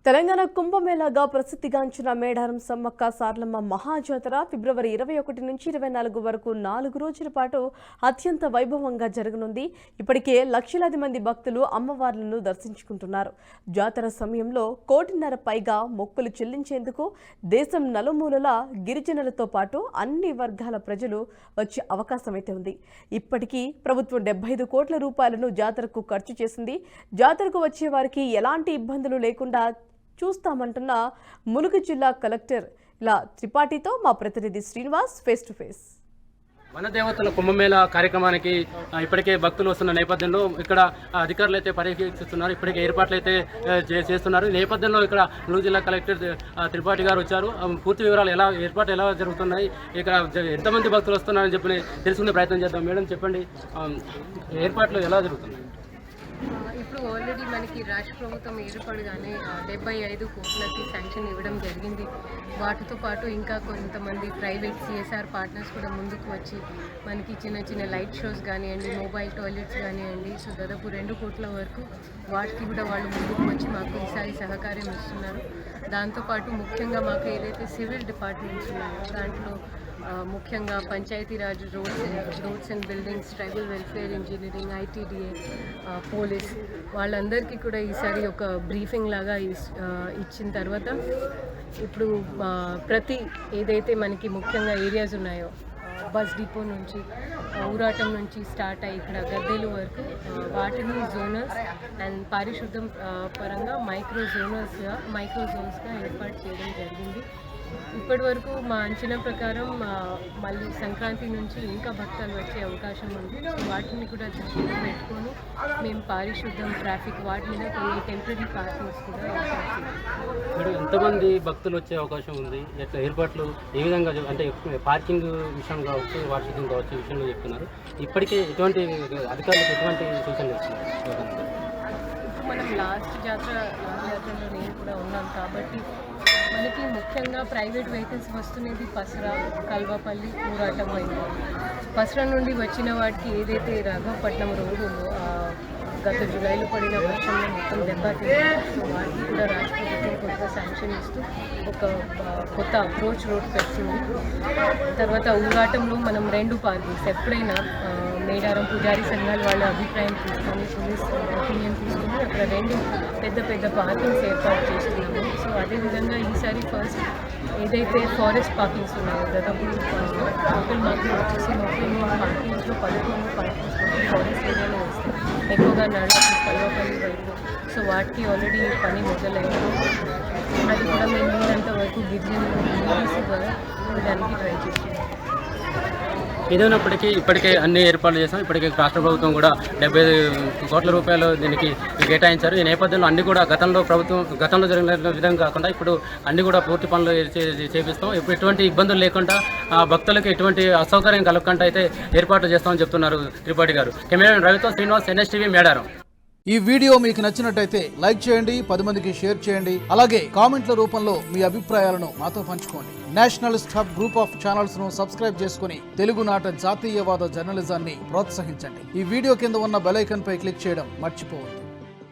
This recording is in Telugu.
తెలంగాణ కుంభమేళాగా ప్రసిద్ధిగాంచిన మేడారం సమ్మక్క సార్లమ్మ మహాజాతర ఫిబ్రవరి 21 నుంచి 24 వరకు 4 రోజుల పాటు అత్యంత వైభవంగా జరగనుంది. ఇప్పటికే లక్షలాది మంది భక్తులు అమ్మవార్లను దర్శించుకుంటున్నారు. జాతర సమయంలో 1.5 పైగా మొక్కులు చెల్లించేందుకు దేశం నలుమూలల గిరిజనులతో పాటు అన్ని వర్గాల ప్రజలు వచ్చే అవకాశమైతే ఉంది. ఇప్పటికీ ప్రభుత్వం 75 కోట్ల రూపాయలను జాతరకు ఖర్చు చేసింది. జాతరకు వచ్చే వారికి ఎలాంటి ఇబ్బందులు లేకుండా చూస్తామంటున్న ములుగు జిల్లా కలెక్టర్ త్రిపాఠితో మా ప్రతినిధి Srinivas face to face. వనదేవతల Kumbh Mela కార్యక్రమానికి ఇప్పటికే భక్తులు వస్తున్న నేపథ్యంలో ఇక్కడ అధికారులు అయితే పర్యవేక్షిస్తున్నారు. ఇప్పటికే ఏర్పాట్లు అయితే చేస్తున్నారు. ఈ నేపథ్యంలో ఇక్కడ ములుగు జిల్లా కలెక్టర్ త్రిపాఠి గారు వచ్చారు. పూర్తి వివరాలు ఏర్పాట్లు ఎలా జరుగుతున్నాయి, ఇక్కడ ఎంతమంది భక్తులు వస్తున్నారని చెప్పి తెలుసుకునే ప్రయత్నం చేద్దాం. మేడం చెప్పండి, ఏర్పాట్లు ఎలా జరుగుతున్నాయి? ఇప్పుడు ఆల్రెడీ మనకి రాష్ట్ర ప్రభుత్వం ఏర్పడగానే 75 కోట్లకి శాంక్షన్ ఇవ్వడం జరిగింది. వాటితో పాటు ఇంకా కొంతమంది ప్రైవేట్ సిఎస్ఆర్ పార్ట్నర్స్ కూడా ముందుకు వచ్చి మనకి చిన్న చిన్న లైట్ షోస్ కానివ్వండి, మొబైల్ టాయిలెట్స్ కానివ్వండి, సో దాదాపు 2 కోట్ల వరకు వాటికి కూడా వాళ్ళు ముందుకు వచ్చి మాకు ఈసారి సహకారం ఇస్తున్నారు. దాంతోపాటు ముఖ్యంగా మాకు ఏదైతే సివిల్ డిపార్ట్మెంట్స్ ఉన్నాయో దాంట్లో ముఖ్యంగా Panchayati Raj, roads and buildings, tribal welfare, engineering, ITDA, police వాళ్ళందరికీ కూడా ఈసారి ఒక బ్రీఫింగ్ లాగా ఇచ్చిన తర్వాత ఇప్పుడు ప్రతి ఏదైతే మనకి ముఖ్యంగా ఏరియాస్ ఉన్నాయో బస్ డిపో నుంచి ఊరాటం నుంచి స్టార్ట్ అయ్యి ఇక్కడ గద్దెలు వరకు వాటిని జోనర్స్ అండ్ పారిశుద్ధం పరంగా మైక్రో జోన్స్గా ఏర్పాటు చేయడం జరిగింది. ఇప్పటి వరకు మా అంచనా ప్రకారం మళ్ళీ సంక్రాంతి నుంచి ఇంకా భక్తులు వచ్చే అవకాశం ఉంది. వాటిని కూడా దృష్టిలో పెట్టుకొని మేము పారిశుద్ధం, ట్రాఫిక్ వాటి మీద కొన్ని టెంపరీ పార్కింగ్స్ కూడా ఏర్పాటు చేయాలి. ఎంతమంది భక్తులు వచ్చే అవకాశం ఉంది? ఎట్లా ఏర్పాట్లు ఏ విధంగా అంటే పార్కింగ్ విషయం కావచ్చు, వార్షికం కావచ్చు విషయంలో చెప్తున్నారు. ఇప్పటికే ఎటువంటి అధికారులకు ఎటువంటి సూచనలు ఇస్తున్నారు? ఇప్పుడు మనం లాస్ట్ జాతరలో నేను కూడా ఉన్నాం కాబట్టి మనకి ముఖ్యంగా ప్రైవేట్ వెహికల్స్ వస్తున్నది పసరా, కల్వపల్లి, ఊరాటం అయింది. పసరా నుండి వచ్చిన వాటికి ఏదైతే రాఘవపట్నం రోడ్డు ఉందో గత జూలైలో పడిన వర్షంలో మొత్తం దెబ్బతింది. సో వాటికి కూడా రాష్ట్ర ప్రభుత్వం కొత్తగా శాంక్షన్ ఇస్తూ ఒక కొత్త అప్రోచ్ రోడ్ పెట్టింది. తర్వాత ఊరాటంలో మనం 2 పార్కింగ్స్ ఎప్పుడైనా మేడారం పూజారి సంఘాలు వాళ్ళ అభిప్రాయం తీసుకొని పోలీస్ ఒపీనియన్ తీసుకొని అక్కడ 2 పెద్ద పార్కింగ్స్ ఏర్పాటు చేస్తున్నాము. సో అదేవిధంగా ఈసారి ఫస్ట్ ఏదైతే ఫారెస్ట్ పార్కింగ్స్ ఉన్నాయో దాదాపు టోటల్ మాకు వచ్చేసి 33 పార్కింగ్స్లో 11 పార్కింగ్స్ ఫారెస్ట్ ఏరియాలో వస్తాయి, ఎక్కువగా నడవచ్చు కల్వపల్లి వైపు. సో వాటికి ఆల్రెడీ పని మొదలైంది. అది కూడా మేము వీలంత వరకు గిరిజనులు ద్వారా దానికి ట్రై చేస్తున్నాం. ఏదైనప్పటికీ ఇప్పటికే అన్ని ఏర్పాట్లు చేస్తాం. ఇప్పటికే రాష్ట్ర ప్రభుత్వం కూడా 75 కోట్ల రూపాయలు దీనికి కేటాయించారు. ఈ నేపథ్యంలో అన్ని కూడా గతంలో జరిగిన విధంగా కాకుండా ఇప్పుడు అన్ని కూడా పూర్తి పనులు చేపిస్తాం. ఇప్పుడు ఎటువంటి ఇబ్బందులు లేకుండా భక్తులకు ఎటువంటి అసౌకర్యం కలగకుండా అయితే ఏర్పాట్లు చేస్తామని చెప్తున్నారు త్రిపాఠి గారు. కెమెరామెన్ రవితో శ్రీనివాస్, NSTV, మేడారం. ఈ వీడియో మీకు నచ్చినట్టయితే లైక్ చేయండి, 10 మందికి షేర్ చేయండి. అలాగే కామెంట్ల రూపంలో మీ అభిప్రాయాలను మాతో పంచుకోండి. Nationalist hub group of channels ను సబ్స్క్రైబ్ చేసుకుని తెలుగునాట జాతీయవాద జర్నలిజాన్ని ప్రోత్సహించండి. ఈ వీడియో కింద ఉన్న బెల్ ఐకాన్ పై క్లిక్ చేయడం మర్చిపోవద్దు.